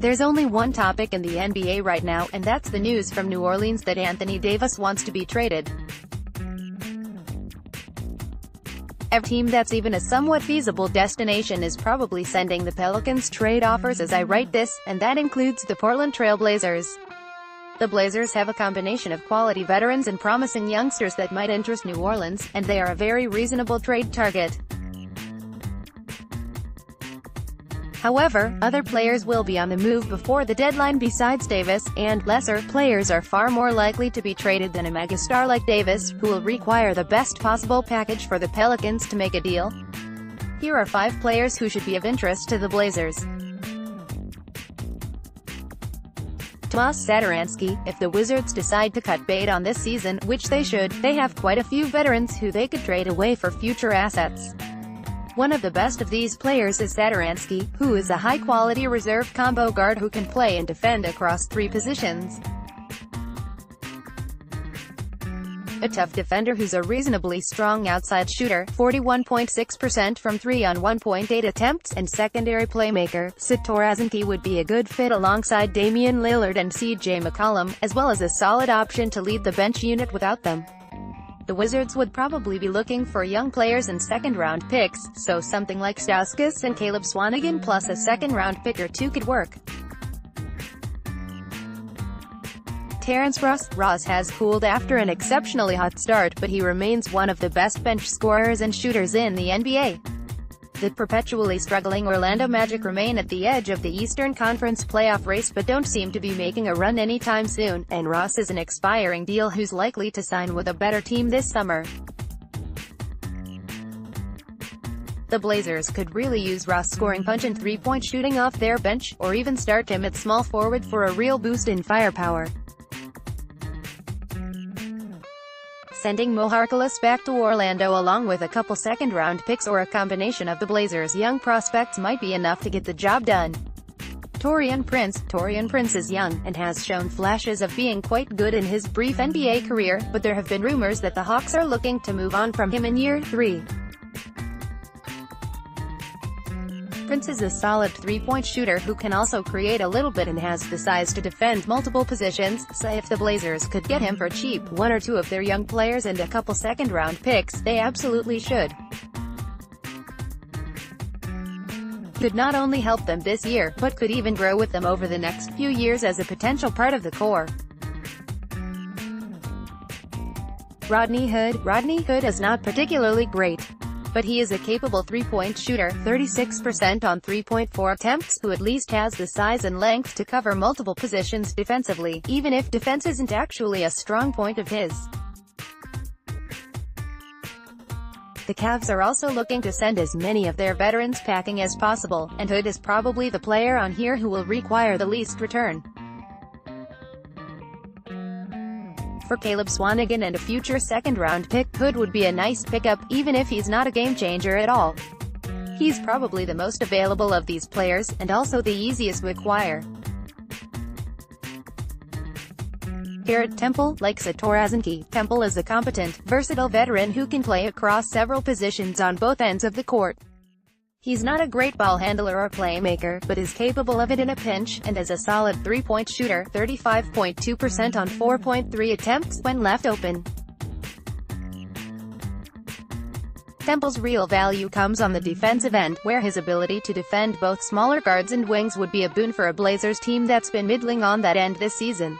There's only one topic in the NBA right now, and that's the news from New Orleans that Anthony Davis wants to be traded. Every team that's even a somewhat feasible destination is probably sending the Pelicans trade offers as I write this, and that includes the Portland Trail Blazers. The Blazers have a combination of quality veterans and promising youngsters that might interest New Orleans, and they are a very reasonable trade target. However, other players will be on the move before the deadline besides Davis, and lesser players are far more likely to be traded than a megastar like Davis, who will require the best possible package for the Pelicans to make a deal. Here are 5 players who should be of interest to the Blazers. Tomas Satoransky. If the Wizards decide to cut bait on this season, which they should, they have quite a few veterans who they could trade away for future assets. One of the best of these players is Satoransky, who is a high-quality reserve combo guard who can play and defend across 3 positions. A tough defender who's a reasonably strong outside shooter, 41.6% from 3 on 1.8 attempts, and secondary playmaker, Satoransky would be a good fit alongside Damian Lillard and CJ McCollum, as well as a solid option to lead the bench unit without them. The Wizards would probably be looking for young players and second-round picks, so something like Stauskas and Caleb Swanigan plus a second-round pick or 2 could work. Terrence Ross has cooled after an exceptionally hot start, but he remains one of the best bench scorers and shooters in the NBA. The perpetually struggling Orlando Magic remain at the edge of the Eastern Conference playoff race but don't seem to be making a run anytime soon, and Ross is an expiring deal who's likely to sign with a better team this summer. The Blazers could really use Ross' scoring punch and three-point shooting off their bench, or even start him at small forward for a real boost in firepower. Sending Mo Harkless back to Orlando along with a couple second-round picks or a combination of the Blazers' young prospects might be enough to get the job done. Taurean Prince is young, and has shown flashes of being quite good in his brief NBA career, but there have been rumors that the Hawks are looking to move on from him in year 3. Prince is a solid three-point shooter who can also create a little bit and has the size to defend multiple positions, so if the Blazers could get him for cheap, 1 or 2 of their young players and a couple second-round picks, they absolutely should. Could not only help them this year, but could even grow with them over the next few years as a potential part of the core. Rodney Hood is not particularly great, but he is a capable three-point shooter, 36% on 3.4 attempts, who at least has the size and length to cover multiple positions defensively, even if defense isn't actually a strong point of his. The Cavs are also looking to send as many of their veterans packing as possible, and Hood is probably the player on here who will require the least return. For Caleb Swanigan and a future second-round pick, Hood would be a nice pickup, even if he's not a game-changer at all. He's probably the most available of these players, and also the easiest to acquire. Garrett Temple. Like Satoransky, Temple is a competent, versatile veteran who can play across several positions on both ends of the court. He's not a great ball handler or playmaker, but is capable of it in a pinch, and is a solid three-point shooter, 35.2% on 4.3 attempts, when left open. Temple's real value comes on the defensive end, where his ability to defend both smaller guards and wings would be a boon for a Blazers team that's been middling on that end this season.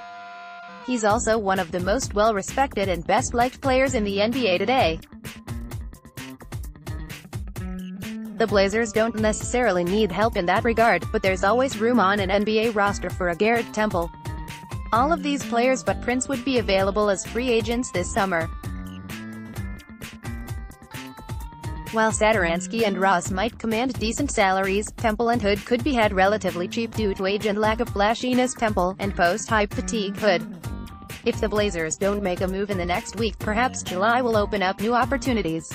He's also one of the most well-respected and best-liked players in the NBA today. The Blazers don't necessarily need help in that regard, but there's always room on an NBA roster for a Garrett Temple. All of these players but Prince would be available as free agents this summer. While Satoransky and Ross might command decent salaries, Temple and Hood could be had relatively cheap due to age and lack of flashiness. Temple, and post-hype fatigue. Hood. If the Blazers don't make a move in the next week, perhaps July will open up new opportunities.